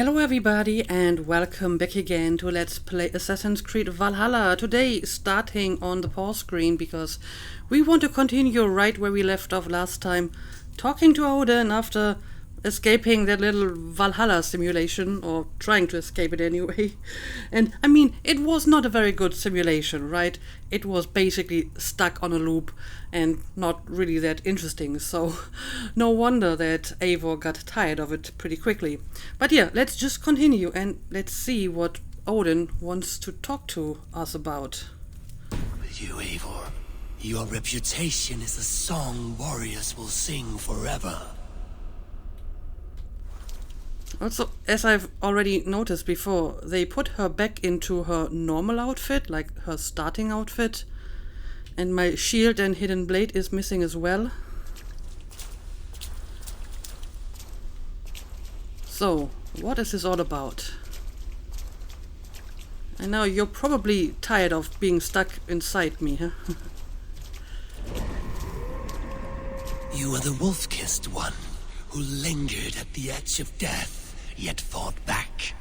Hello everybody and welcome back again to Let's Play Assassin's Creed Valhalla. Today starting on the pause screen because we want to continue right where we left off last time, talking to Odin after escaping that little Valhalla simulation, or trying to escape it anyway. And I mean, it was not a very good simulation, right? It was basically stuck on a loop and not really that interesting, so no wonder that Eivor got tired of it pretty quickly. But yeah, let's just continue and let's see what Odin wants to talk to us about. You, Eivor, your reputation is a song warriors will sing forever. Also, as I've already noticed before, they put her back into her normal outfit, like her starting outfit. And my shield and hidden blade is missing as well. So, what is this all about? I know you're probably tired of being stuck inside me, huh? You are the wolf-kissed one who lingered at the edge of death, yet fought back.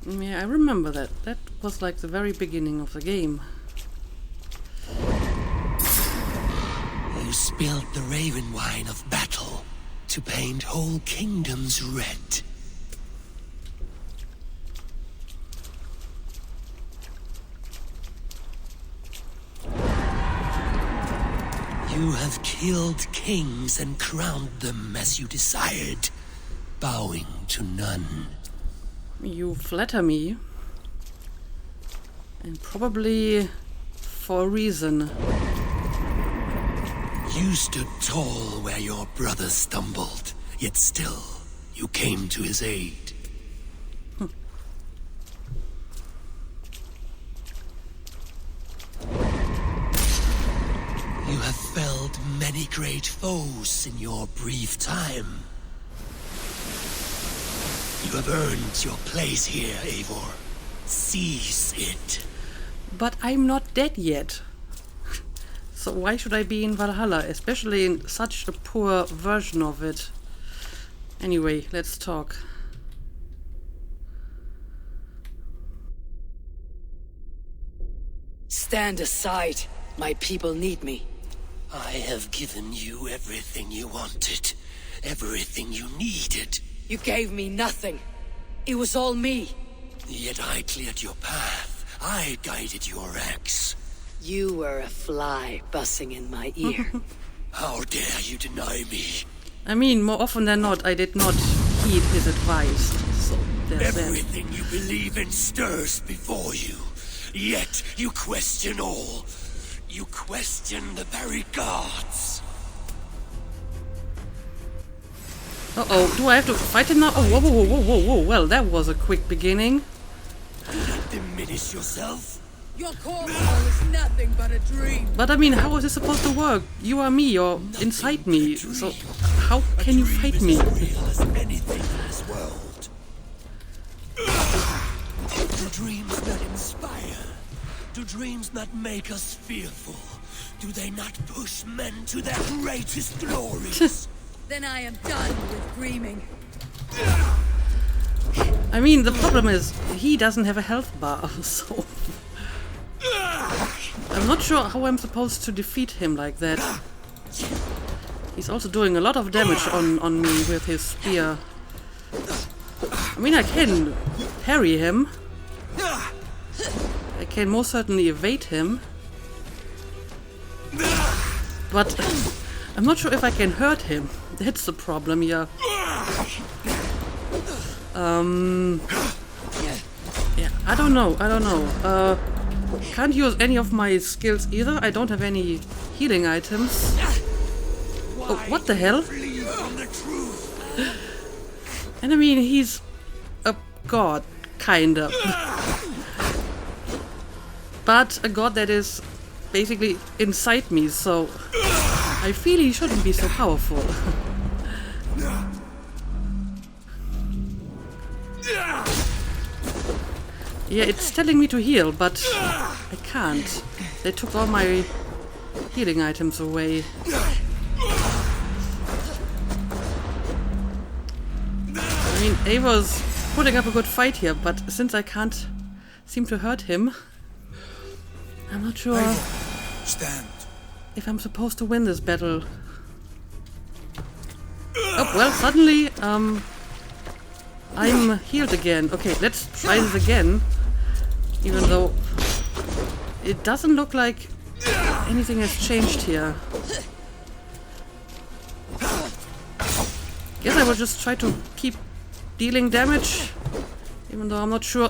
Yeah, I remember that. That was like the very beginning of the game. You spilled the raven wine of battle to paint whole kingdoms red. You have killed kings and crowned them as you desired, bowing to none. You flatter me. And probably for a reason. You stood tall where your brother stumbled, yet still you came to his aid. You have felled many great foes in your brief time. You have earned your place here, Eivor. Seize it. But I'm not dead yet. So why should I be in Valhalla, especially in such a poor version of it? Anyway, let's talk. Stand aside. My people need me. I have given you everything you wanted, everything you needed. You gave me nothing. It was all me. Yet I cleared your path. I guided your axe. You were a fly buzzing in my ear. How dare you deny me? I mean, more often than not, I did not heed his advice. So there's Everything you believe in stirs before you. Yet you question all. You question the very gods. Uh-oh, do I have to fight him now? Oh, whoa, whoa, whoa, whoa, whoa. Well, that was a quick beginning. Do not diminish yourself. Your call is nothing but a dream. But I mean, how is this supposed to work? You are me, you're inside me. So how can you fight me? As anything in this world. Do dreams not inspire? Do dreams not make us fearful? Do they not push men to their greatest glories? Then I am done with dreaming. I mean, the problem is, he doesn't have a health bar, so... I'm not sure how I'm supposed to defeat him like that. He's also doing a lot of damage on me with his spear. I mean, I can parry him. I can most certainly evade him. But I'm not sure if I can hurt him. That's the problem here. Yeah, I don't know. Can't use any of my skills either. I don't have any healing items. Oh, what the hell? And I mean, he's a god, kinda. But a god that is basically inside me, so I feel he shouldn't be so powerful. Yeah, it's telling me to heal, but I can't. They took all my healing items away. mean, Ava's putting up a good fight here, but since I can't seem to hurt him, I'm not sure Stand. if I'm supposed to win this battle. Oh, well, suddenly, I'm healed again. Okay, let's try this again. Even though it doesn't look like anything has changed here. Guess I will just try to keep dealing damage, even though I'm not sure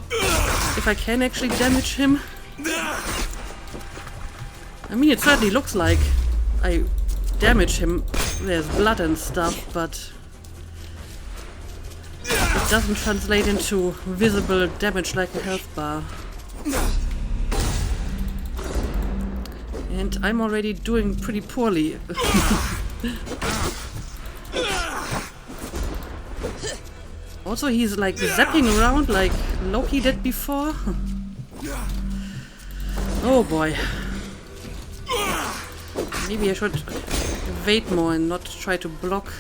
if I can actually damage him. I mean, it certainly looks like I damage him. There's blood and stuff, but it doesn't translate into visible damage like a health bar. And I'm already doing pretty poorly. Also, he's like zapping around like Loki did before. Oh boy. Maybe I should evade more and not try to block.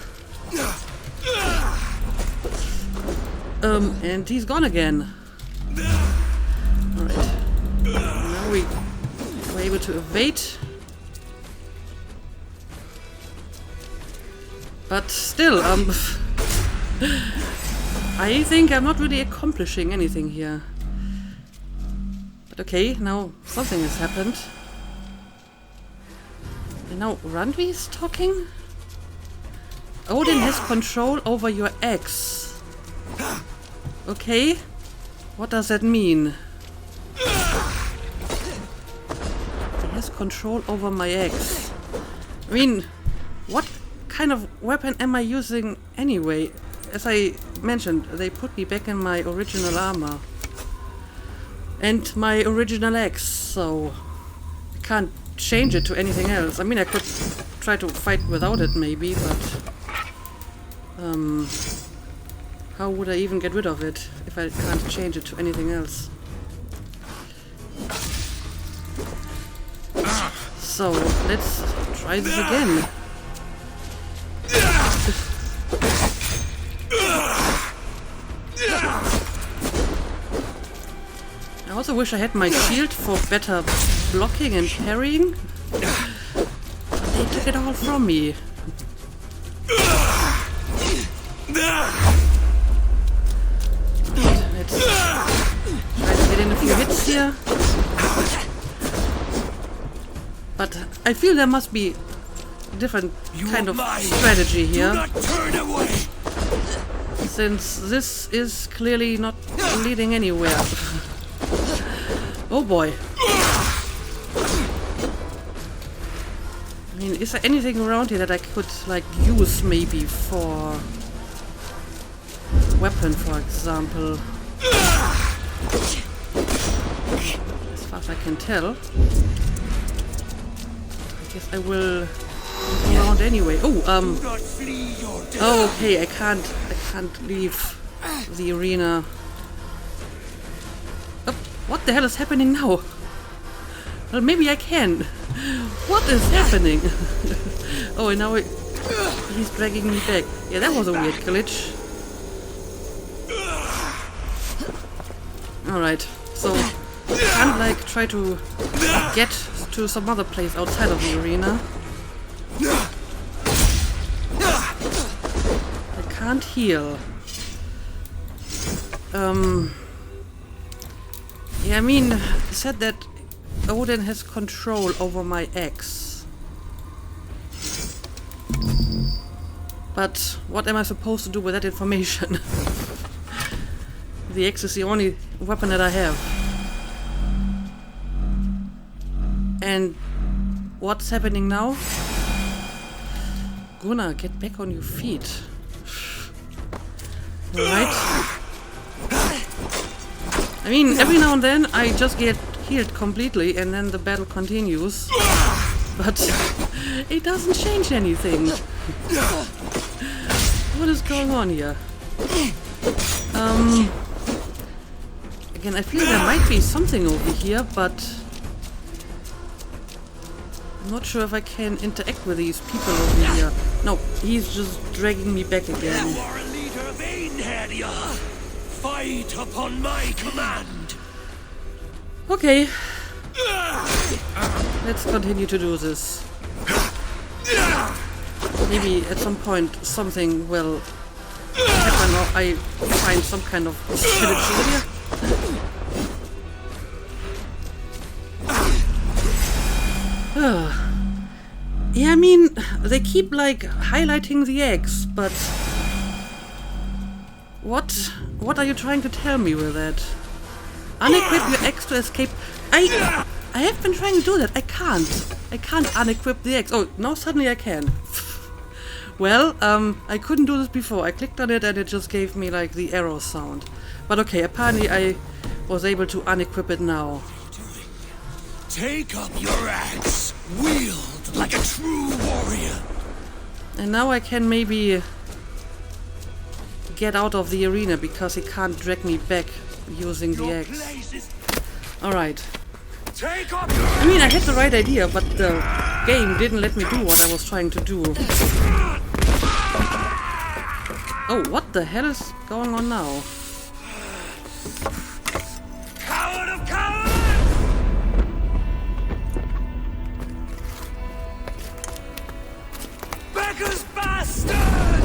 And he's gone again. Alright. Now we're able to evade. But still, I think I'm not really accomplishing anything here. But okay, now something has happened. And now Randvi is talking? Odin has control over your ex. Okay, what does that mean? He has control over my ex. I mean, what kind of weapon am I using anyway? As I mentioned, they put me back in my original armor. And my original ex, so I can't change it to anything else. I mean, I could try to fight without it maybe, but how would I even get rid of it if I can't change it to anything else? So, let's try this again. I also wish I had my shield for better blocking and parrying. But they took it all from me. Let's try to get in a few hits here. But I feel there must be a different kind of strategy here. Since this is clearly not leading anywhere. Oh boy. I mean, is there anything around here that I could, like, use maybe for weapon, for example? As far as I can tell. I guess I will look around anyway. Oh, oh, okay, I can't leave the arena. Oh, what the hell is happening now? Well, maybe I can. What is happening? Oh, and now he's dragging me back. Yeah, that was a weird glitch. Alright, so I can't, like, try to get to some other place outside of the arena. I can't heal. Yeah, I mean, it said that Odin has control over my ex. But what am I supposed to do with that information? The axe is the only weapon that I have. And what's happening now? Gunnar, get back on your feet. Alright. I mean, every now and then I just get healed completely and then the battle continues. But it doesn't change anything. What is going on here? Again, I feel there might be something over here, but I'm not sure if I can interact with these people over here. No, he's just dragging me back again. You are a leader of Ainhead. warrior. Fight upon my command. Okay. Let's continue to do this. Maybe at some point something will happen or I find some kind of spiritual here. Yeah, I mean, they keep like highlighting the eggs, but what are you trying to tell me with that? Unequip your eggs to escape. I have been trying to do that. I can't unequip the eggs. Oh, now suddenly I can. Well, I couldn't do this before. I clicked on it and it just gave me like the arrow sound. But okay, apparently I was able to unequip it now. Take up your axe, wield like a true warrior. And now I can maybe get out of the arena because he can't drag me back using the axe. Alright. I mean, I had the right idea, but the game didn't let me do what I was trying to do. Oh, what the hell is going on now? Coward of cowards! Beggar's bastard!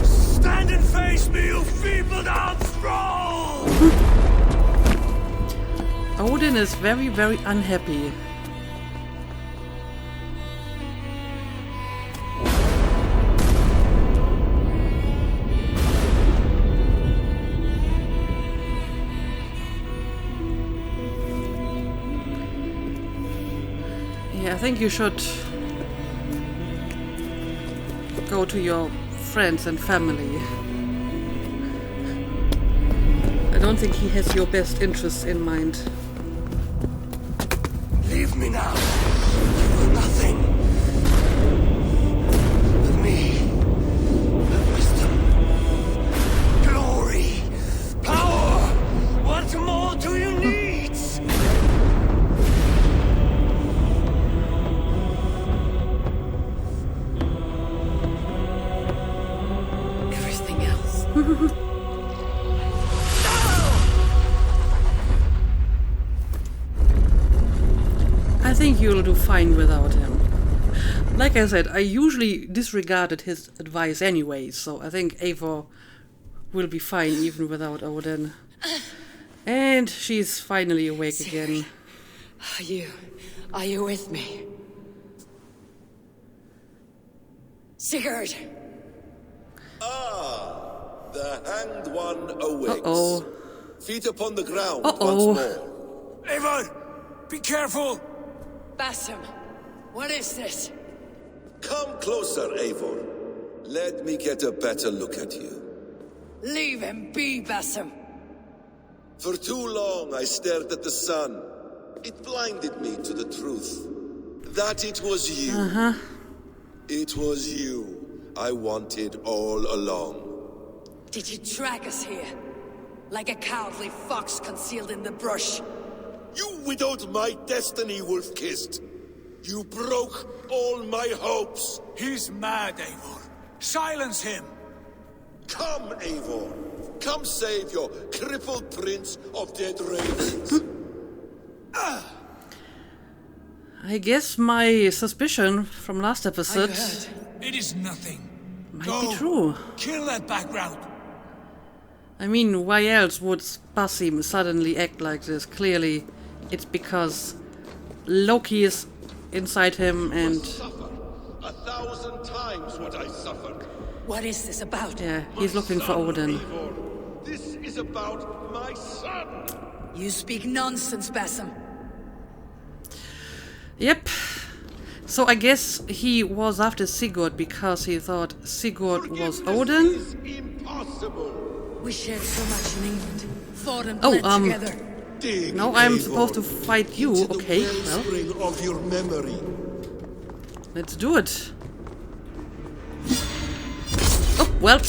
Stand and face me, you feeble-down thrall! Odin is very, very unhappy. Yeah, I think you should go to your friends and family. I don't think he has your best interests in mind. Leave me now. You are nothing. With me, have wisdom, glory, power. What more do you need? Everything else. I think you'll do fine without him. Like I said, I usually disregarded his advice anyway, so I think Eivor will be fine even without Odin. And she's finally awake again. Are you with me? Sigurd! Ah, the hanged one awakes. Uh-oh. Feet upon the ground Uh-oh. once more. Eivor, be careful. Basim, what is this? Come closer, Eivor. Let me get a better look at you. Leave him be, Basim. For too long I stared at the sun. It blinded me to the truth. That it was you. Uh-huh. It was you I wanted all along. Did you track us here? Like a cowardly fox concealed in the brush? You widowed my destiny, Wolf-Kissed. You broke all my hopes. He's mad, Eivor. Silence him. Come, Eivor. Come save your crippled prince of dead ravens. I guess my suspicion from last episode It is nothing. might Go. be true. Kill that background. I mean, why else would Basim suddenly act like this? Clearly, it's because Loki is inside him and... Suffer 1,000 times what I suffered. What is this about? yeah, he's looking for Odin. Eivor. This is about my son. You speak nonsense, Basim. Yep. So I guess he was after Sigurd because he thought Sigurd was Odin. Is impossible. We shared so much in England. Fought and Oh, bled together. Dig, Now I'm Eivor, supposed to fight you. into the Okay, well, wellspring of your memory. let's do it. Oh, well,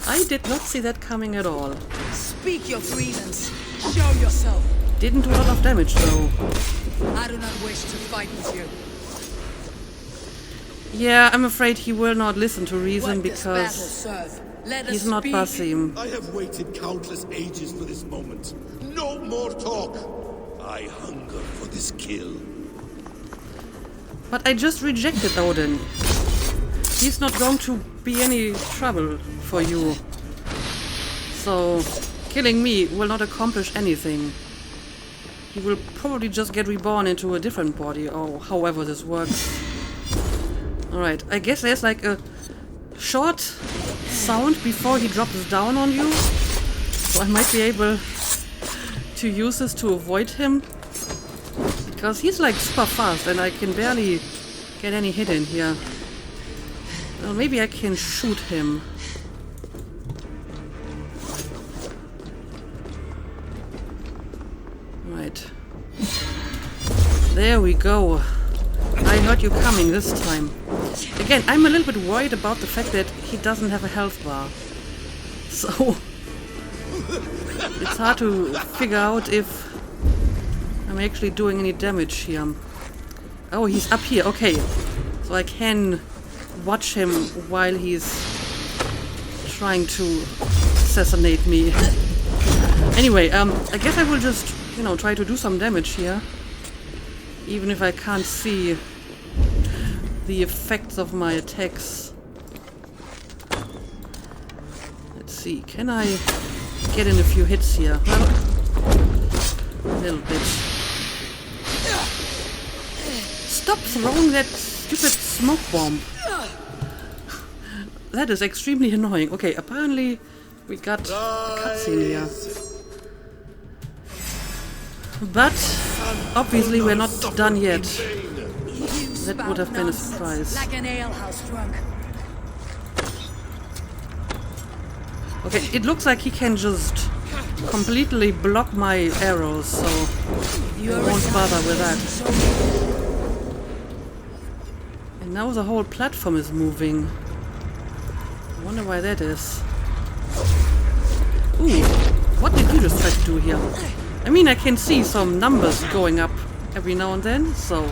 I did not see that coming at all. Speak your grievance. Show yourself. Didn't do a lot of damage though. I do not wish to fight with you. Yeah, I'm afraid he will not listen to reason What does battle because serve? Let he's us not speak. Basim. I have waited countless ages for this moment. No more talk. I hunger for this kill. But I just rejected Odin. He's not going to be any trouble for you. So, killing me will not accomplish anything. He will probably just get reborn into a different body, or however this works. Alright, I guess there's like a short sound before he drops down on you. So I might be able to use this to avoid him. Because he's like super fast and I can barely get any hit in here. Well, maybe I can shoot him. Right. There we go. I heard you coming this time. Again, I'm a little bit worried about the fact that he doesn't have a health bar. So it's hard to figure out if I'm actually doing any damage here. Oh, he's up here. Okay. So I can watch him while he's trying to assassinate me. Anyway, I guess I will just, you know, try to do some damage here. Even if I can't see the effects of my attacks. Let's see, can I get in a few hits here? Well, a little bit. Stop throwing that stupid smoke bomb. That is extremely annoying. Okay, apparently we got a cutscene here. But obviously we're not done yet. That would have been a surprise. Like an alehouse drunk. Okay, it looks like he can just completely block my arrows, so I won't bother with that. And now the whole platform is moving. I wonder why that is. Ooh, what did you just try to do here? I mean, I can see some numbers going up every now and then, so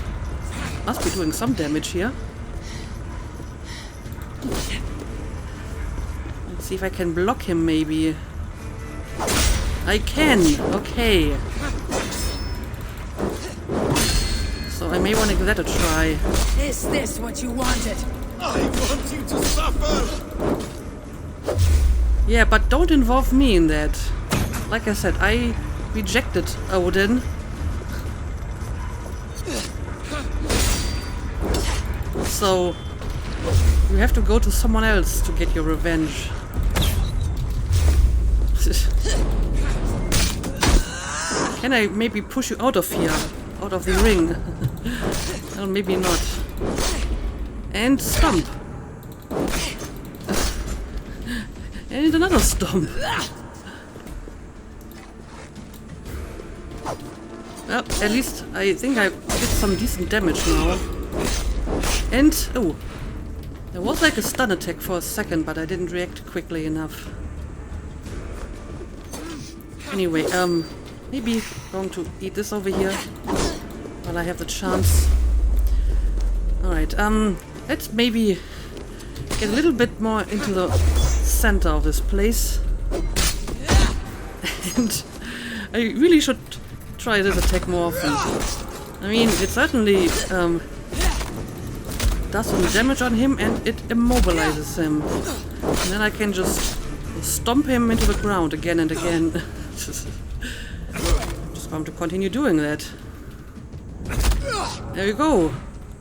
must be doing some damage here. Let's see if I can block him, maybe. I can! Okay. So I may want to give that a try. Is this what you wanted? I want you to suffer! Yeah, but don't involve me in that. Like I said, I rejected Odin. So you have to go to someone else to get your revenge. Can I maybe push you out of here? Out of the ring? Well, maybe not. And stomp. And another stomp. Well, at least I think I did some decent damage now. And, oh, there was like a stun attack for a second, but I didn't react quickly enough. Anyway, maybe going to eat this over here while I have the chance. Alright, let's maybe get a little bit more into the center of this place. And I really should try this attack more often. I mean, it certainly does some damage on him and it immobilizes him. And then I can just stomp him into the ground again and again. I'm just going to continue doing that. There you go.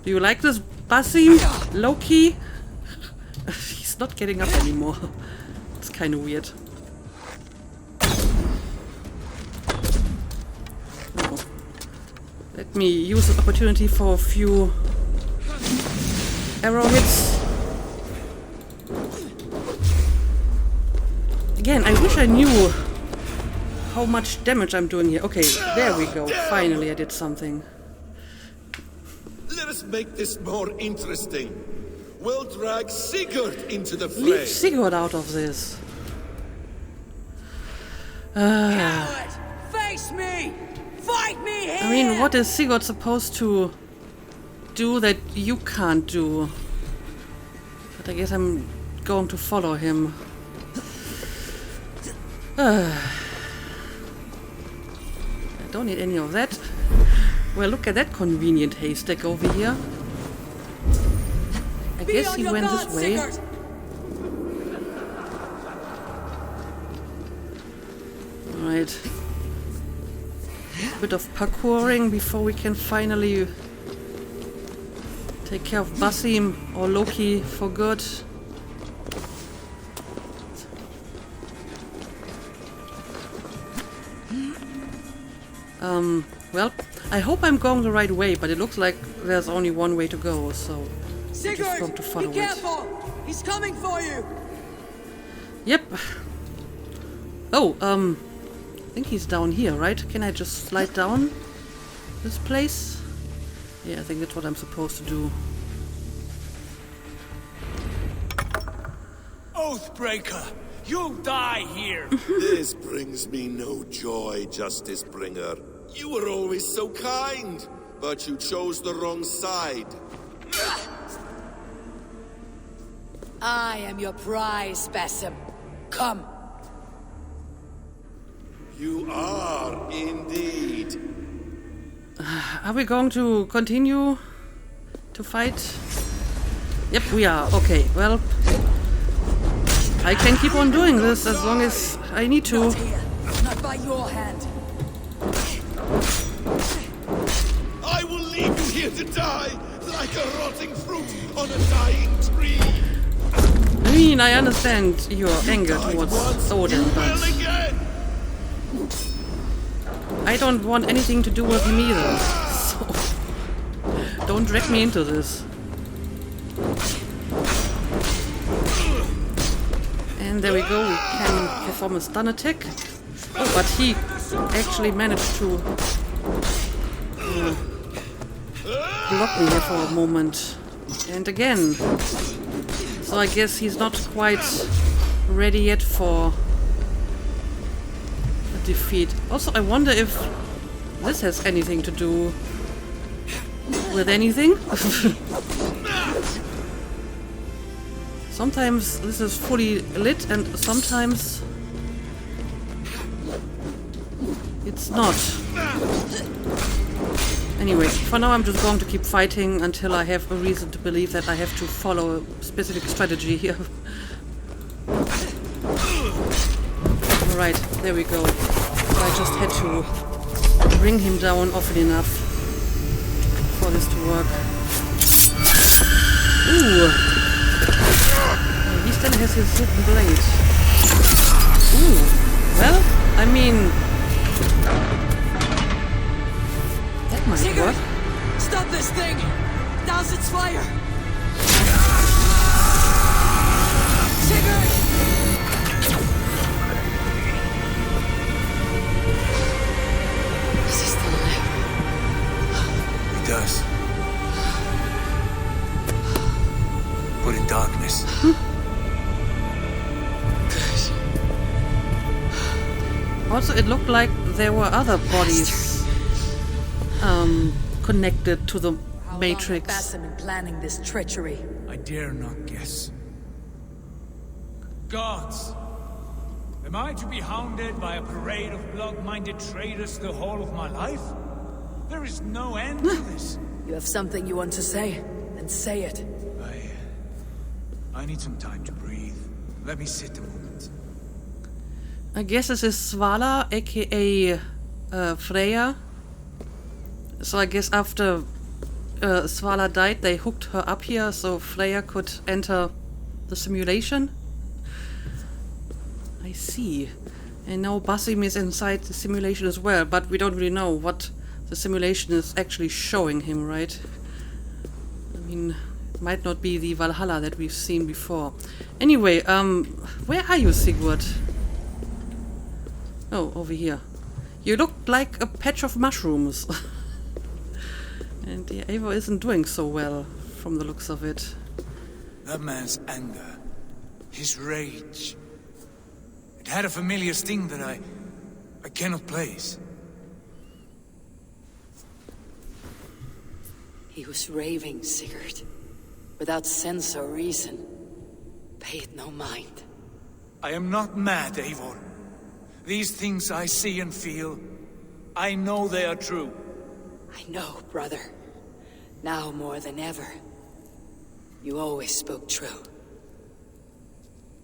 Do you like this, Basim? Loki? He's not getting up anymore. It's kind of weird. Oh. Let me use the opportunity for a few arrow hits. Again, I wish I knew how much damage I'm doing here. Okay, there we go. Finally I did something. Let us make this more interesting. We'll drag Sigurd into the fray. Leave Sigurd out of this. Coward! Face me! Fight me here! I mean, what is Sigurd supposed to do that you can't do? But I guess I'm going to follow him. I don't need any of that. Well, look at that convenient haystack over here. I guess he went this way. Alright. A bit of parkouring before we can finally take care of Basim or Loki for good. Well, I hope I'm going the right way, but it looks like there's only one way to go, so I'm just going to follow be careful! He's coming for you! Yep. Oh, I think he's down here, right? Can I just slide down this place? Yeah, I think that's what I'm supposed to do. Oathbreaker! You'll die here! This brings me no joy, Justice Bringer. You were always so kind, but you chose the wrong side. I am your prize, Basim. Come. You are indeed. Are we going to continue to fight? Yep, we are. Okay, well, I can keep on doing this as long as I need to. Not here. Not by your hand. I will leave you here to die, like a rotting fruit on a dying tree. I mean, I understand your anger towards Odin, but I don't want anything to do with him either. So don't drag me into this. And there we go, we can perform a stun attack. Oh, but he actually managed to block me here for a moment. And again. So I guess he's not quite ready yet for a defeat. Also, I wonder if this has anything to do with anything. Sometimes this is fully lit and sometimes it's not. Anyway, for now I'm just going to keep fighting until I have a reason to believe that I have to follow a specific strategy here. Alright, there we go. I just had to bring him down often enough for this to work. Ooh! He still has his hidden blade. Ooh! Well, I mean... that might work. Stop this thing! Douse its fire! Sigurd! Does he still live? He does. But in darkness. Also, it looked like there were other bodies connected to the Matrix. How long have Basim been planning this treachery? I dare not guess. Gods! Am I to be hounded by a parade of blood-minded traitors the whole of my life? There is no end to this. You have something you want to say? Then say it. I need some time to breathe. Let me sit a moment. I guess this is Svala, aka Freya. So I guess after Svala died, they hooked her up here so Freya could enter the simulation. I see. And now Basim is inside the simulation as well, but we don't really know what the simulation is actually showing him, right? I mean, it might not be the Valhalla that we've seen before. Anyway, where are you, Sigurd? Oh, over here. You look like a patch of mushrooms. And the Eivor isn't doing so well, from the looks of it. That man's anger, his rage, it had a familiar sting that I cannot place. He was raving, Sigurd. Without sense or reason. Pay it no mind. I am not mad, Eivor. These things I see and feel, I know they are true. I know, brother. Now more than ever. You always spoke true.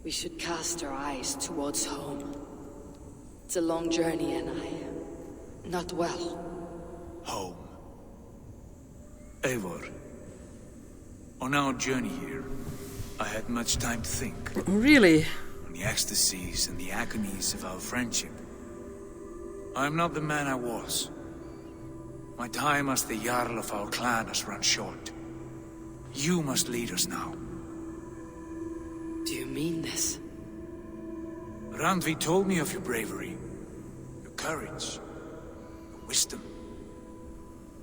We should cast our eyes towards home. It's a long journey and I am not well. Home. Eivor. On our journey here, I had much time to think. Really? On the ecstasies and the agonies of our friendship. I am not the man I was. My time as the Jarl of our clan has run short. You must lead us now. Do you mean this? Randvi told me of your bravery, your courage, your wisdom.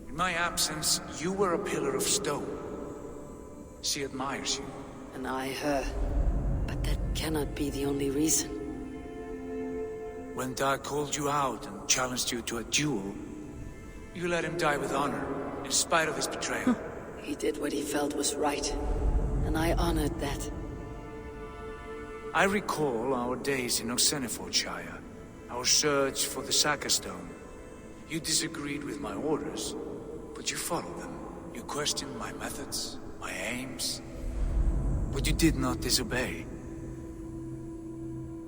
In my absence, you were a pillar of stone. She admires you. And I her. But that cannot be the only reason. When Dag called you out and challenged you to a duel, you let him die with honor, in spite of his betrayal. He did what he felt was right, and I honored that. I recall our days in Oxenifordshire, our search for the Saka Stone. You disagreed with my orders, but you followed them. You questioned my methods, my aims, but you did not disobey.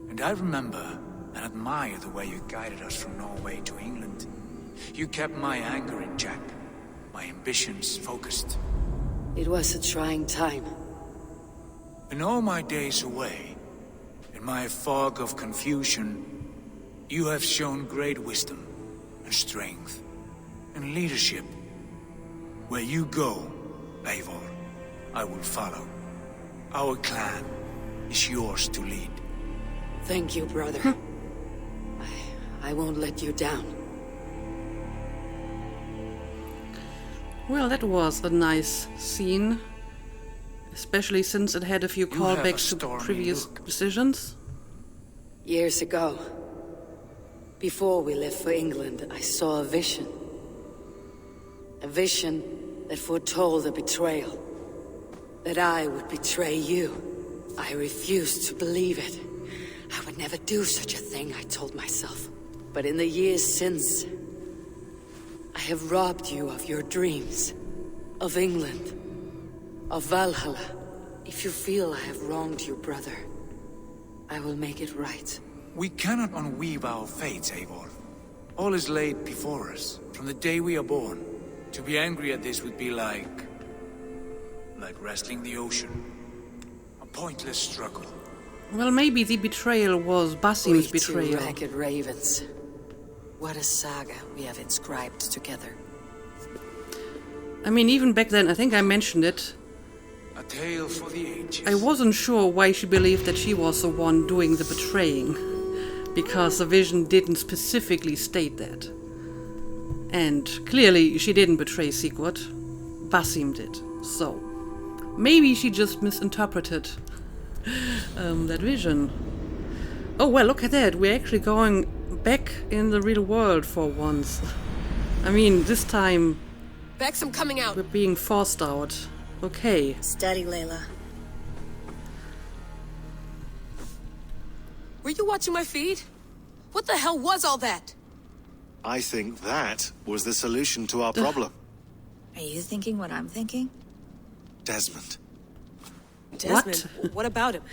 And I remember and admire the way you guided us from Norway to England. You kept my anger in check, my ambitions focused. It was a trying time. In all my days away, in my fog of confusion, you have shown great wisdom and strength and leadership. Where you go, Eivor, I will follow. Our clan is yours to lead. Thank you, brother. I won't let you down. Well, that was a nice scene. Especially since it had a few You have a callbacks to stormy previous look. decisions. Years ago, before we left for England, I saw a vision. A vision that foretold a betrayal. That I would betray you. I refused to believe it. I would never do such a thing, I told myself. But in the years since, I have robbed you of your dreams. Of England. Of Valhalla. If you feel I have wronged you, brother, I will make it right. We cannot unweave our fates, Eivor. All is laid before us, from the day we are born. To be angry at this would be like wrestling the ocean. A pointless struggle. Well, maybe the betrayal was Basim's We two betrayal. ragged ravens. What a saga we have inscribed together. I mean, even back then, I think I mentioned it. A tale for the ages. I wasn't sure why she believed that she was the one doing the betraying, because the vision didn't specifically state that. And clearly she didn't betray Sigurd. Basim did. So, maybe she just misinterpreted that vision. Oh well, look at that. We're actually going back in the real world for once. I mean, this time Bex, I'm coming out. we're being forced out. Okay. Steady, Layla. Were you watching my feed? What the hell was all that? I think that was the solution to our problem. Are you thinking what I'm thinking? Desmond. Desmond, what about him?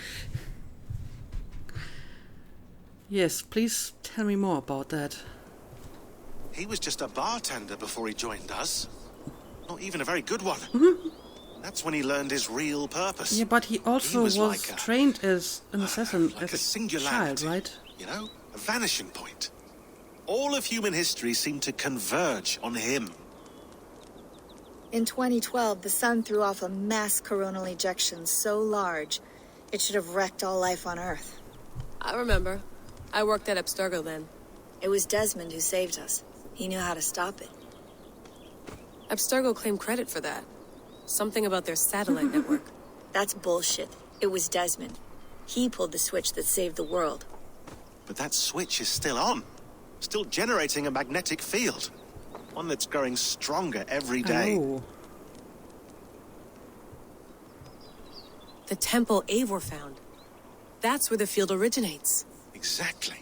Yes, please tell me more about that. He was just a bartender before he joined us. Not even a very good one. That's when he learned his real purpose. Yeah, but he also was like a- trained as an assassin like as a a singularity, child, right? You know, a vanishing point. All of human history seemed to converge on him. In 2012, the sun threw off a mass coronal ejection so large, it should have wrecked all life on Earth. I remember. I worked at Abstergo then. It was Desmond who saved us. He knew how to stop it. Abstergo claimed credit for that. Something about their satellite network. That's bullshit. It was Desmond. He pulled the switch that saved the world. But that switch is still on. Still generating a magnetic field. One that's growing stronger every day. Oh. The temple Eivor found. That's where the field originates. Exactly.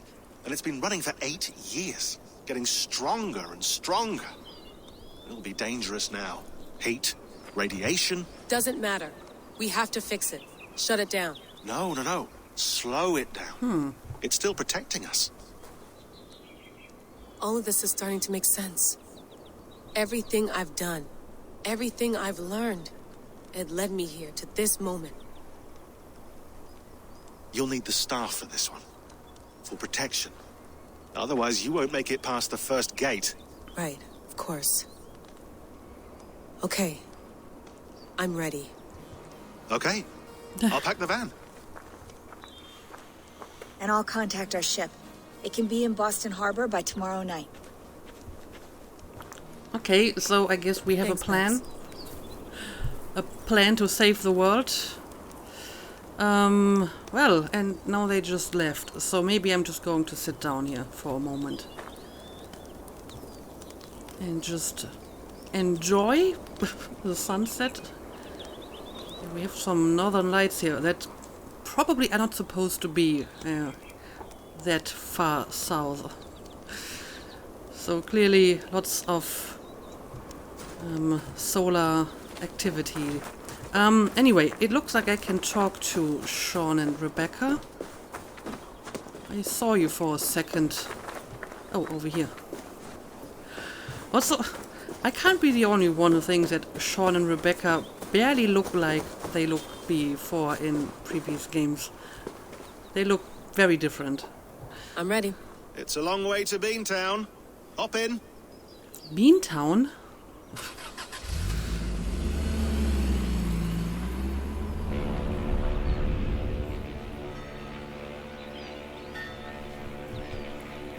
And it's been running for 8 years, getting stronger and stronger. It'll be dangerous now. Heat, radiation. Doesn't matter. We have to fix it. Shut it down. No. Slow it down. It's still protecting us. All of this is starting to make sense. Everything I've done, everything I've learned, it led me here to this moment. You'll need the staff for this one. For protection. Otherwise, you won't make it past the first gate. Right, of course. Okay. I'm ready. Okay. I'll pack the van. And I'll contact our ship. It can be in Boston Harbor by tomorrow night. Okay, so I guess we have Thanks, a plan. Max. A plan to save the world. Well, and now they just left. So maybe I'm just going to sit down here for a moment. And just enjoy the sunset. We have some northern lights here that probably are not supposed to be that far south. So clearly lots of solar activity. Anyway, it looks like I can talk to Sean and Rebecca. I saw you for a second. Oh, over here. Also, I can't be the only one who thinks that Sean and Rebecca barely look like they looked before in previous games. They look very different. I'm ready. It's a long way to Beantown. Hop in. Beantown?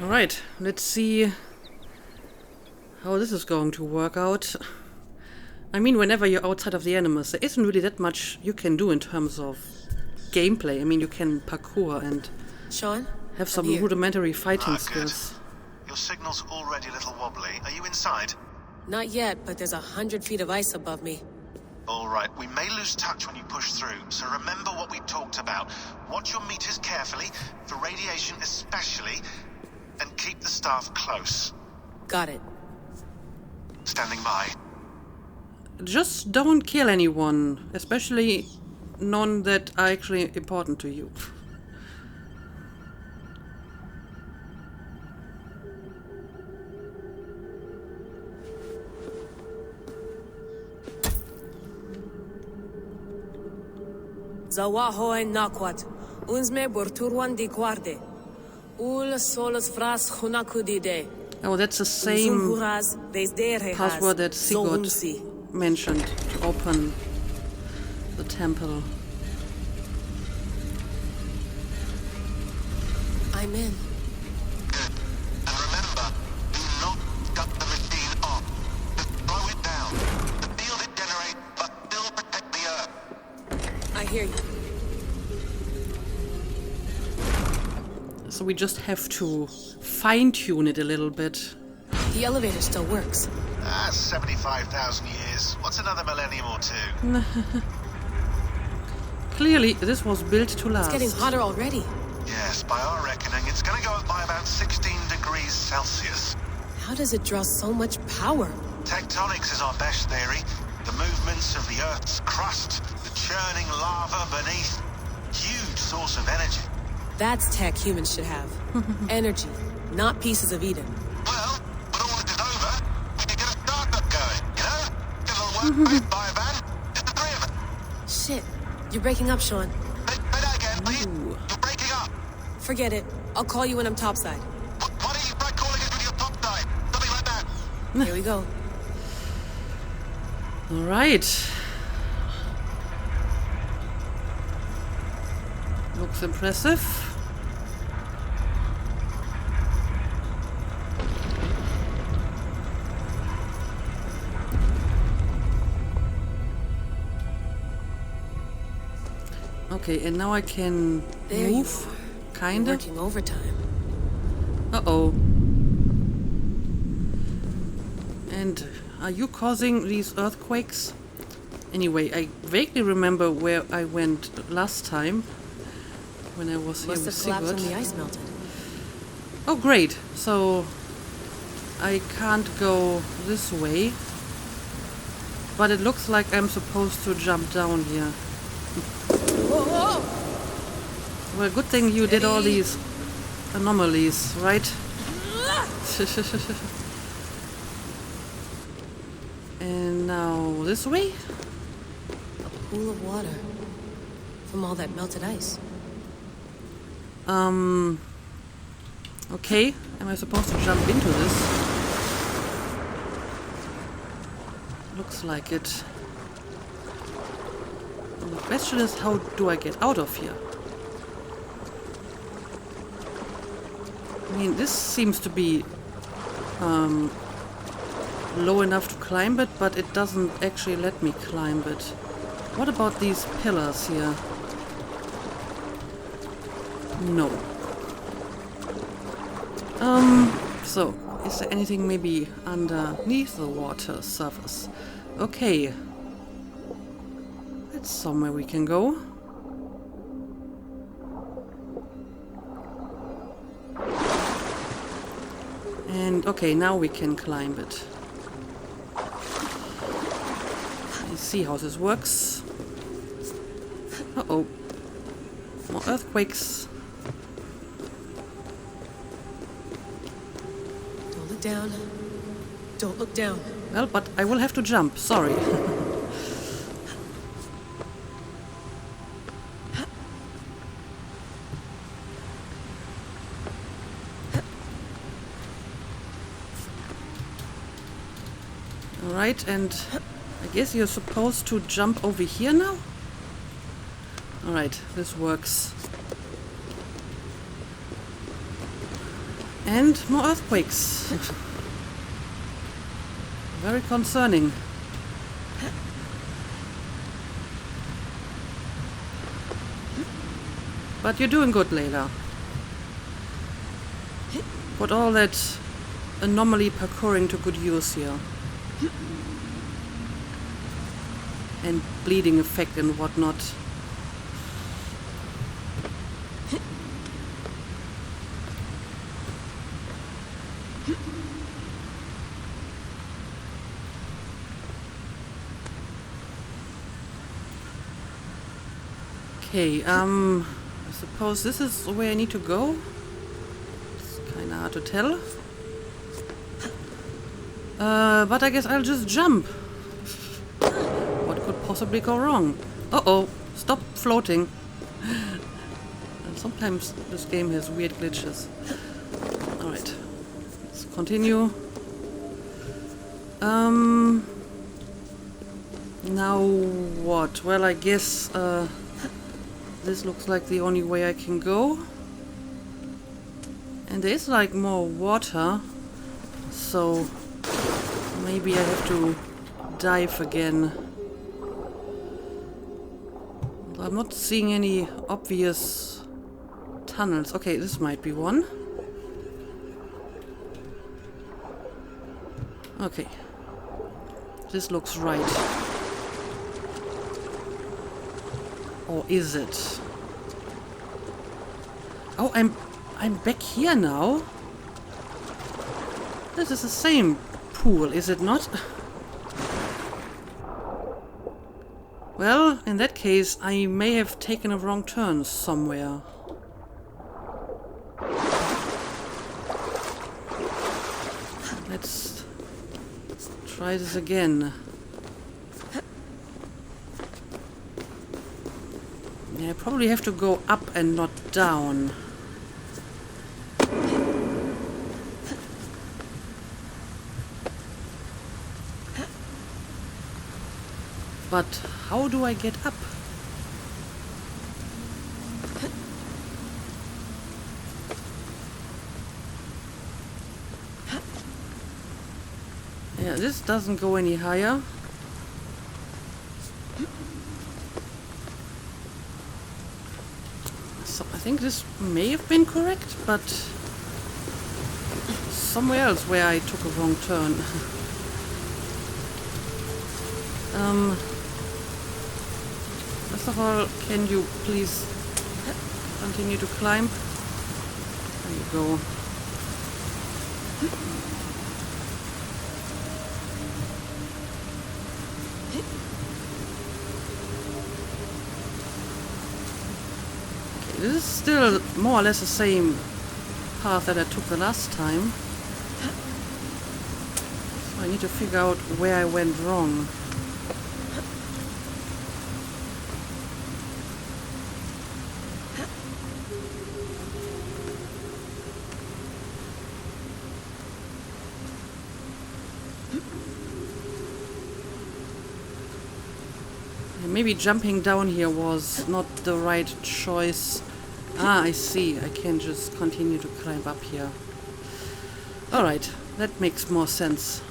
Alright, let's see how this is going to work out. I mean, whenever you're outside of the animals, there isn't really that much you can do in terms of gameplay. I mean, you can parkour and Sean? have some I'm here. rudimentary fighting Good. skills. Your signal's already a little wobbly. Are you inside? Not yet, but there's 100 feet of ice above me. All right, we may lose touch when you push through, so remember what we talked about. Watch your meters carefully, for radiation especially, and keep the staff close. Got it. Standing by. Just don't kill anyone, especially none that are actually important to you. Zawahoen nakwat. Unzme borturwan di guarde. Ul solos vras hunakudide. Oh, that's the same password that Sigurd mentioned to open the temple. I'm in. Good. And remember, do not cut the machine off. Just slow it down. The field it generates, but still protect the Earth. I hear you. So we just have to fine-tune it a little bit. The elevator still works. That's 75,000 years. What's another millennium or two? Clearly, this was built to last. It's getting hotter already. Yes, by our reckoning, it's going to go up by about 16 degrees Celsius. How does it draw so much power? Tectonics is our best theory. The movements of the Earth's crust, the churning lava beneath. Huge source of energy. That's tech humans should have. Energy, not pieces of Eden. Well, when all this is over, we can get a startup going, you know? Get a little work-based buy a van, just the three of us. Shit, you're breaking up, Sean. Say that again, please. Ooh. You're breaking up. Forget it. I'll call you when I'm topside. Why don't you try calling us with your top side? Something like that. Here we go. All right. Looks impressive. Okay, and now I can There you move, are. kinda. You're working overtime. Uh-oh. And are you causing these earthquakes? Anyway, I vaguely remember where I went last time. when I was here Must with have collapsed Sigurd. when the ice melted. Oh, great. So I can't go this way. But it looks like I'm supposed to jump down here. Whoa! Well, good thing you did all these anomalies, right? And now this way? A pool of water. From all that melted ice. Okay. Am I supposed to jump into this? Looks like it. And the question is, how do I get out of here? I mean, this seems to be low enough to climb it, but it doesn't actually let me climb it. What about these pillars here? No. So, is there anything maybe underneath the water surface? Okay. That's somewhere we can go. And okay, now we can climb it. Let's see how this works. Uh-oh. More earthquakes. Don't look down. Don't look down. Well, but I will have to jump, sorry. Alright, and I guess you're supposed to jump over here now? Alright, this works. And more earthquakes. Very concerning. But you're doing good, Layla. Put all that anomaly parkouring to good use here. And bleeding effect and whatnot. Okay, I suppose this is where I need to go. It's kinda hard to tell. But I guess I'll just jump. What could possibly go wrong? Uh-oh, stop floating. And sometimes this game has weird glitches. Alright, let's continue. Now what? Well, I guess, this looks like the only way I can go. And there's like more water, so maybe I have to dive again. I'm not seeing any obvious tunnels. Okay, this might be one. Okay. This looks right. Or is it? Oh, I'm back here now. This is the same pool, is it not? Well, in that case, I may have taken a wrong turn somewhere. Let's try this again. Yeah, I probably have to go up and not down. But how do I get up? Yeah, this doesn't go any higher. So I think this may have been correct, but somewhere else where I took a wrong turn. First of all, can you please Continue to climb. There you go. Okay, this is still more or less the same path that I took the last time. So I need to figure out where I went wrong. Maybe jumping down here was not the right choice. Ah, I see. I can just continue to climb up here. Alright, that makes more sense.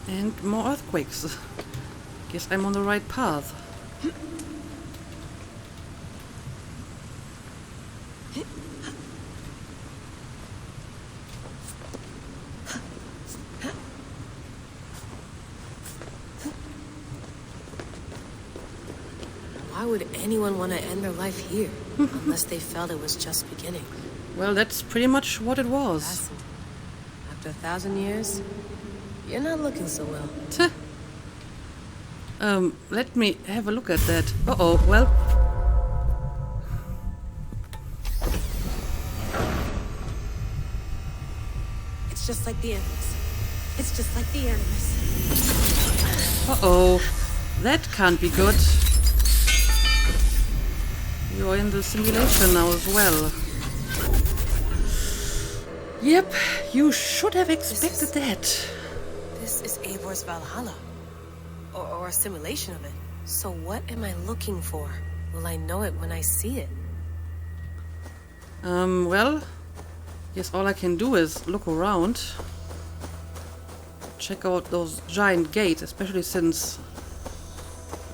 And more earthquakes. Guess I'm on the right path. Why would anyone want to end their life here? Unless they felt it was just beginning. Well, that's pretty much what it was. Basim, after 1,000 years, you're not looking so well. Tuh. Let me have a look at that. Uh-oh, well... It's just like the enemies. It's just like the enemies. Uh-oh. That can't be good. You're in the simulation now as well. Yep, you should have expected that. This is Eivor's Valhalla. Or a simulation of it. So what am I looking for? Will I know it when I see it? Well... Yes, all I can do is look around. Check out those giant gates, especially since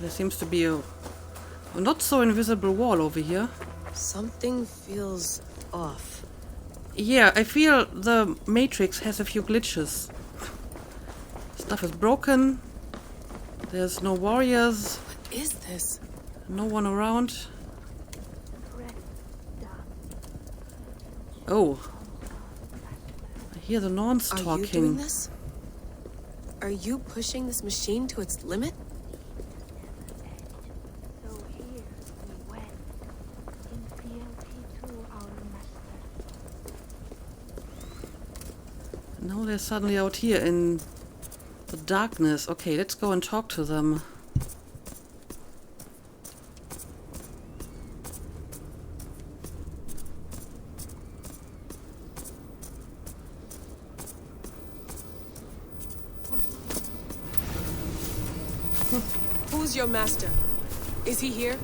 there seems to be a not so invisible wall over here. Something feels off. Yeah, I feel the Matrix has a few glitches. Stuff is broken. There's no warriors. What is this? No one around. Oh. I hear the Norns talking. Are you doing this? Are you pushing this machine to its limit? Now they're suddenly out here in the darkness. Okay, let's go and talk to them. Who's your master? Is he here?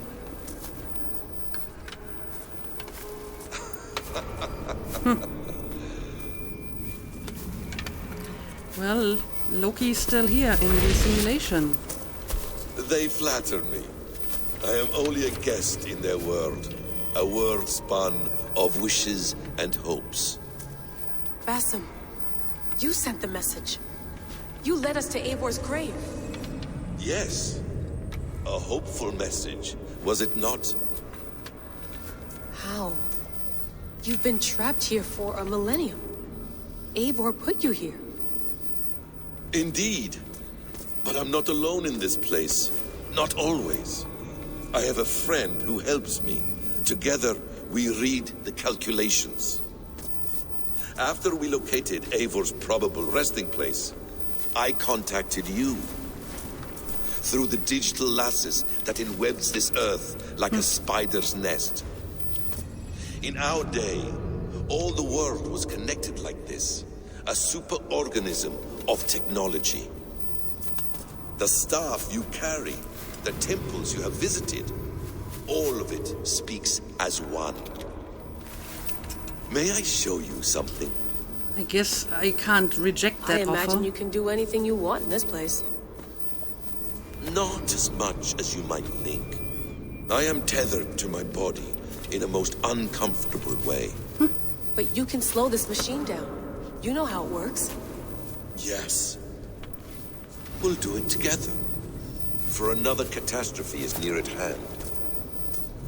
Well, Loki's still here in the simulation. They flatter me. I am only a guest in their world. A world spun of wishes and hopes. Basim, you sent the message. You led us to Eivor's grave. Yes. A hopeful message, was it not? How? You've been trapped here for a millennium. Eivor put you here. Indeed. But I'm not alone in this place. Not always. I have a friend who helps me. Together, we read the calculations. After we located Eivor's probable resting place, I contacted you. Through the digital lasses that enwebs this earth like a spider's nest. In our day, all the world was connected like this. A superorganism of technology. The staff you carry, the temples you have visited, all of it speaks as one. May I show you something? I guess I can't reject that offer. I imagine you can do anything you want in this place. Not as much as you might think. I am tethered to my body in a most uncomfortable way. But you can slow this machine down. You know how it works. Yes, We'll do it together. For another catastrophe is near at hand.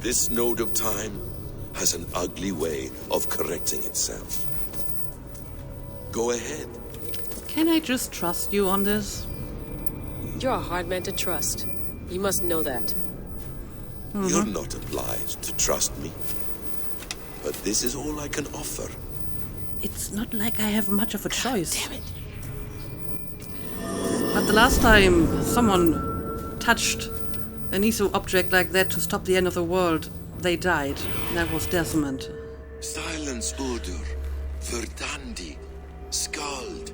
This node of time has an ugly way of correcting itself. Go ahead. Can I just trust you on this? You're a hard man to trust. You must know that. You're not obliged to trust me. But this is all I can offer. It's not like I have much of a choice. Damn it. But the last time someone touched an ESO object like that to stop the end of the world, they died. That was Desmond. Silence, Udur. Verdandi. Skald.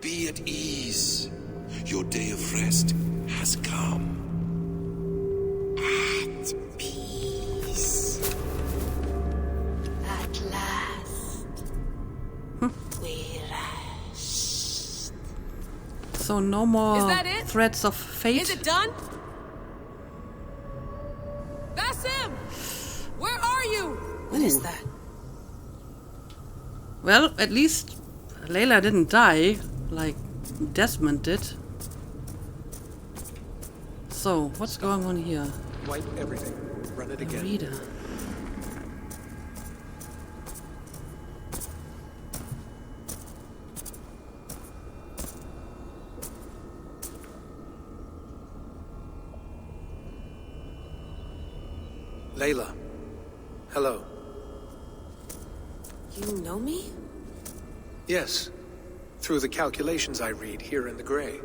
Be at ease. Your day of rest has come. At peace. At last. We rest. So no more Is that it? threats of fate? Is it done? Basim! Where are you? What is that? Well, at least Layla didn't die like Desmond did. So, what's going on here? Wipe everything. Run it The again. reader. Layla. Hello. You know me? Yes. Through the calculations I read here in the gray.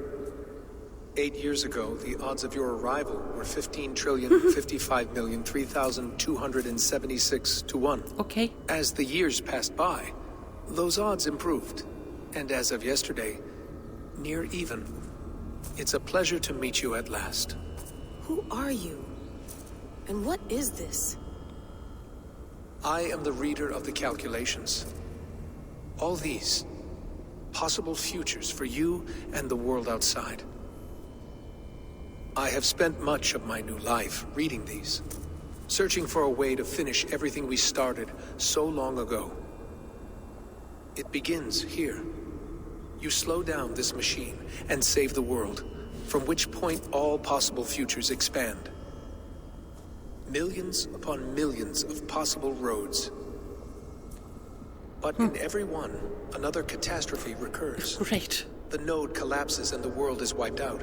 8 years ago, the odds of your arrival were 15,055,003,276 to 1. Okay. As the years passed by, those odds improved. And as of yesterday, near even. It's a pleasure to meet you at last. Who are you? And what is this? I am the reader of the calculations. All these, possible futures for you and the world outside. I have spent much of my new life reading these, searching for a way to finish everything we started so long ago. It begins here. You slow down this machine and save the world, from which point all possible futures expand. Millions upon millions of possible roads. But in every one, another catastrophe recurs. Great. The node collapses and the world is wiped out.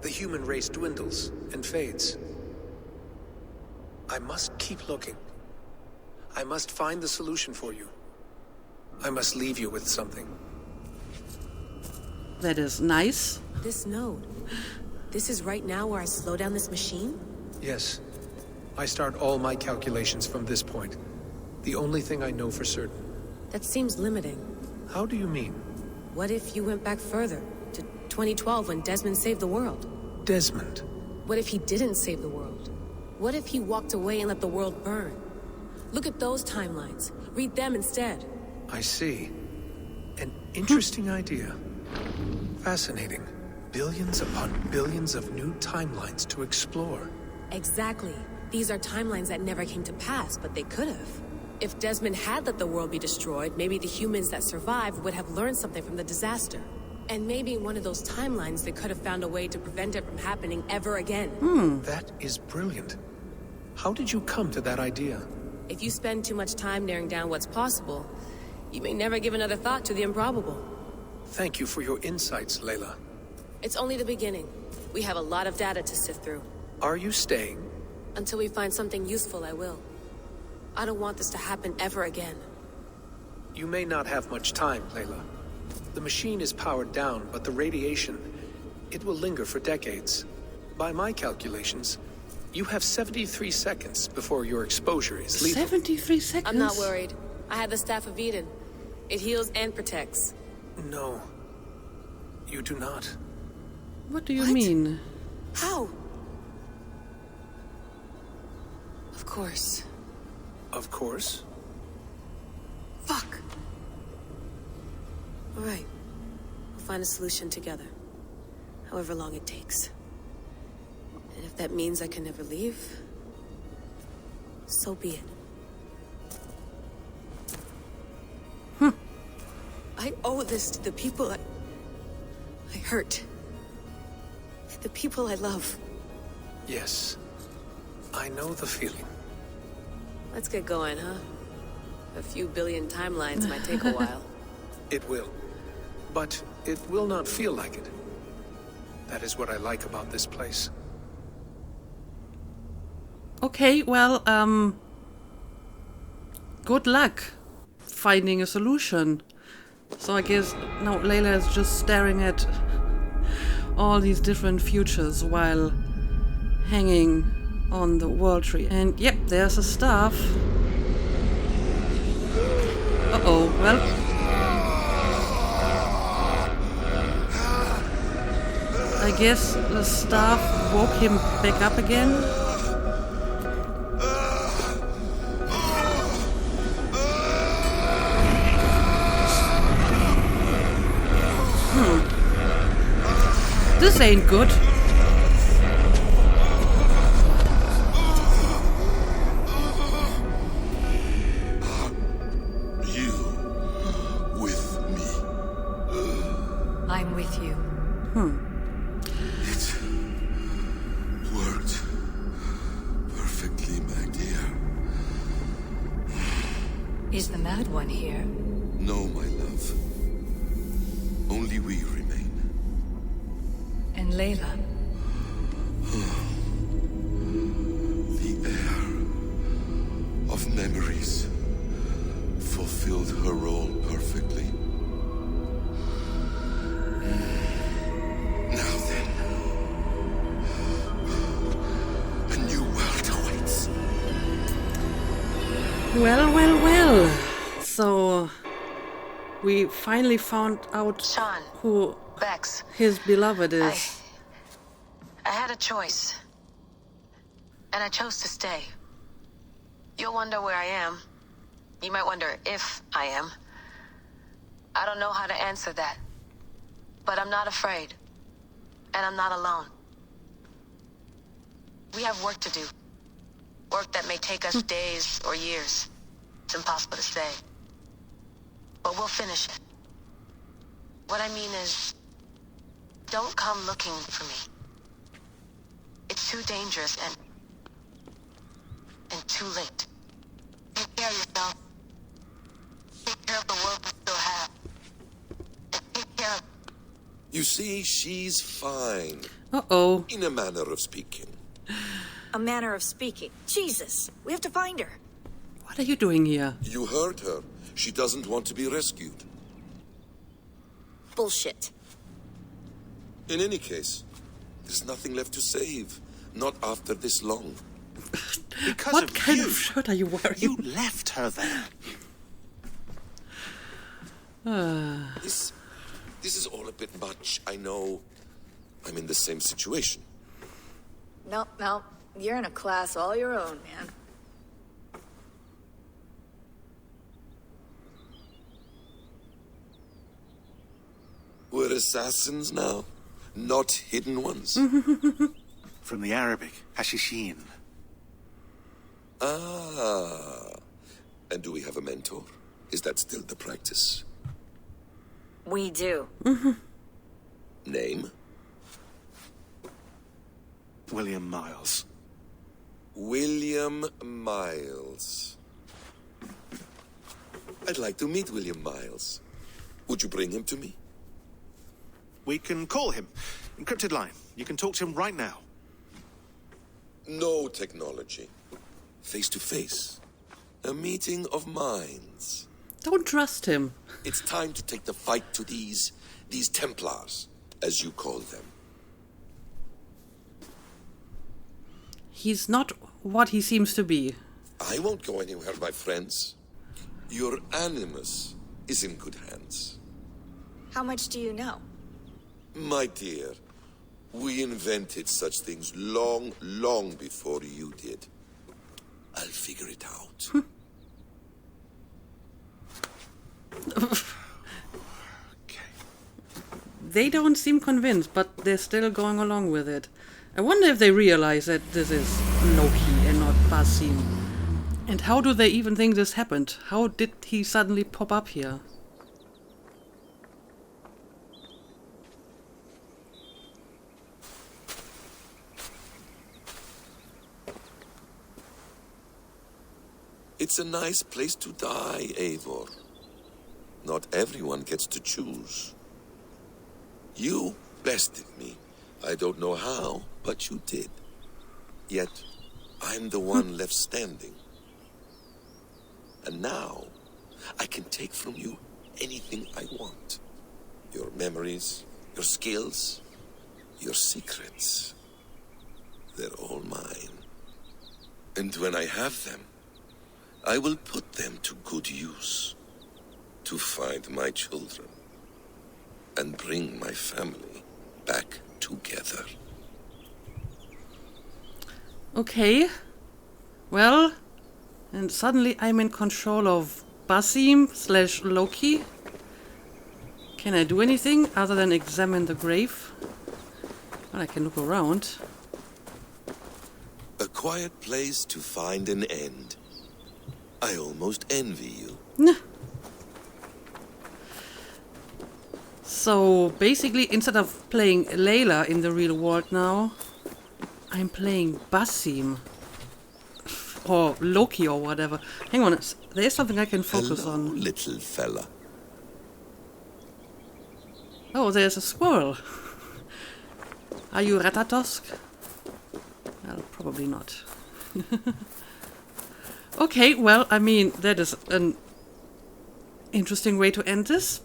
The human race dwindles and fades. I must keep looking. I must find the solution for you. I must leave you with something. That is nice. This node. This is right now where I slow down this machine? Yes. I start all my calculations from this point. The only thing I know for certain. That seems limiting. How do you mean? What if you went back further, to 2012 when Desmond saved the world? Desmond. What if he didn't save the world? What if he walked away and let the world burn? Look at those timelines. Read them instead. I see. An interesting idea. Fascinating. Billions upon billions of new timelines to explore. Exactly. These are timelines that never came to pass, but they could have. If Desmond had let the world be destroyed, maybe the humans that survived would have learned something from the disaster. And maybe in one of those timelines they could have found a way to prevent it from happening ever again. That is brilliant. How did you come to that idea? If you spend too much time narrowing down what's possible, you may never give another thought to the improbable. Thank you for your insights, Layla. It's only the beginning. We have a lot of data to sift through. Are you staying? Until we find something useful, I will. I don't want this to happen ever again. You may not have much time, Layla. The machine is powered down, but the radiation, it will linger for decades. By my calculations, you have 73 seconds before your exposure is lethal. 73 seconds? I'm not worried. I have the Staff of Eden. It heals and protects. No, you do not. What do you What? mean? How? Of course. Of course. Fuck. All right. We'll find a solution together. However long it takes. And if that means I can never leave, so be it. I owe this to the people I hurt. the people I love. Yes. I know the feeling. Let's get going, huh? A few billion timelines might take a while. It will. But it will not feel like it. That is what I like about this place. Okay, well, good luck finding a solution. So I guess now Layla is just staring at all these different futures while hanging on the world tree. And yep, there's a staff. Uh-oh, well. I guess the staff woke him back up again. This ain't good. You with me. I'm with you. It worked perfectly, my dear. Is the Mad One here? No, my love. Only we remain. And Layla? The air of memories fulfilled her role perfectly. Now then, a new world awaits. Well. So we finally found out Sean. who Bex. his beloved is. I had a choice. And I chose to stay. You'll wonder where I am. You might wonder if I am. I don't know how to answer that. But I'm not afraid. And I'm not alone. We have work to do. Work that may take us days or years. It's impossible to say. But we'll finish it. What I mean is, don't come looking for me. It's too dangerous and too late. Take care of yourself. Take care of the world we still have. And take care of... You see, she's fine. Uh-oh. In a manner of speaking. A manner of speaking. Jesus, we have to find her. What are you doing here? You heard her. She doesn't want to be rescued. Bullshit. In any case, there's nothing left to save. Not after this long. Because What of kind you. of shirt are you wearing? You left her there. This is all a bit much. I know. I'm in the same situation. No. You're in a class all your own, man. We're assassins now, not hidden ones. From the Arabic, Hashishin. Ah. And do we have a mentor? Is that still the practice? We do. Name? William Miles. William Miles. I'd like to meet William Miles. Would you bring him to me? We can call him. Encrypted line. You can talk to him right now. No technology. Face to face. A meeting of minds. Don't trust him. It's time to take the fight to these Templars, as you call them. He's not what he seems to be. I won't go anywhere, my friends. Your animus is in good hands. How much do you know? My dear, we invented such things long, long before you did. I'll figure it out. They don't seem convinced, but they're still going along with it. I wonder if they realize that this is Loki and not Basim. And how do they even think this happened? How did he suddenly pop up here? It's a nice place to die, Eivor. Not everyone gets to choose. You bested me. I don't know how, but you did. Yet, I'm the one left standing. And now, I can take from you anything I want. Your memories, your skills, your secrets. They're all mine. And when I have them, I will put them to good use. To find my children. And bring my family back together. Okay. Well, and suddenly I'm in control of Basim/Loki. Can I do anything other than examine the grave? Well, I can look around. A quiet place to find an end. I almost envy you. Nah. So basically, instead of playing Layla in the real world now, I'm playing Basim. Or Loki or whatever. Hang on, there's something I can focus Hello, on. little fella. Oh, there's a squirrel. Are you Ratatosk? Well, probably not. Okay, well, I mean, that is an interesting way to end this.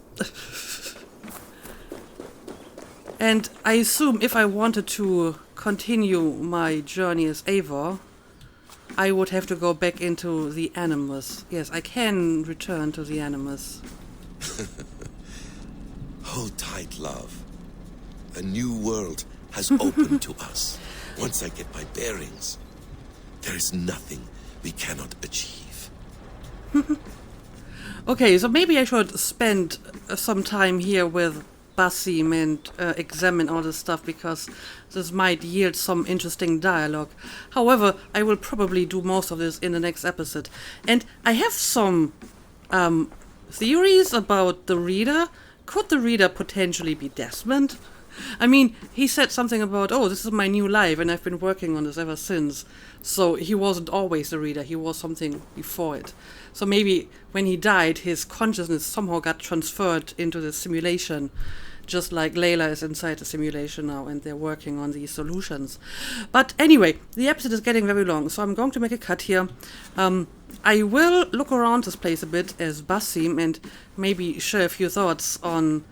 And I assume if I wanted to continue my journey as Eivor, I would have to go back into the Animus. Yes, I can return to the Animus. Hold tight, love. A new world has opened to us. Once I get my bearings, there is nothing we cannot achieve. Okay, so maybe I should spend some time here with Basim and examine all this stuff, because this might yield some interesting dialogue. However, I will probably do most of this in the next episode. And I have some theories about the reader. Could the reader potentially be Desmond? I mean, he said something about, oh, this is my new life and I've been working on this ever since. So he wasn't always the reader, he was something before it. So maybe when he died, his consciousness somehow got transferred into the simulation, just like Layla is inside the simulation now and they're working on these solutions. But anyway, the episode is getting very long, so I'm going to make a cut here. I will look around this place a bit as Basim and maybe share a few thoughts on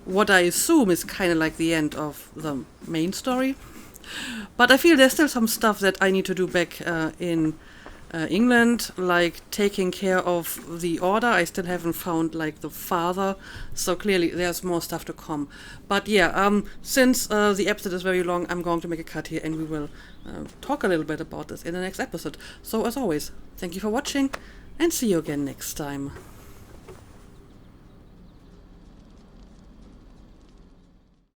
what I assume is kind of like the end of the main story. But I feel there's still some stuff that I need to do back in England, like taking care of the Order. I still haven't found like the father, so clearly there's more stuff to come. But yeah, since the episode is very long, I'm going to make a cut here and we will talk a little bit about this in the next episode. So as always, thank you for watching and see you again next time.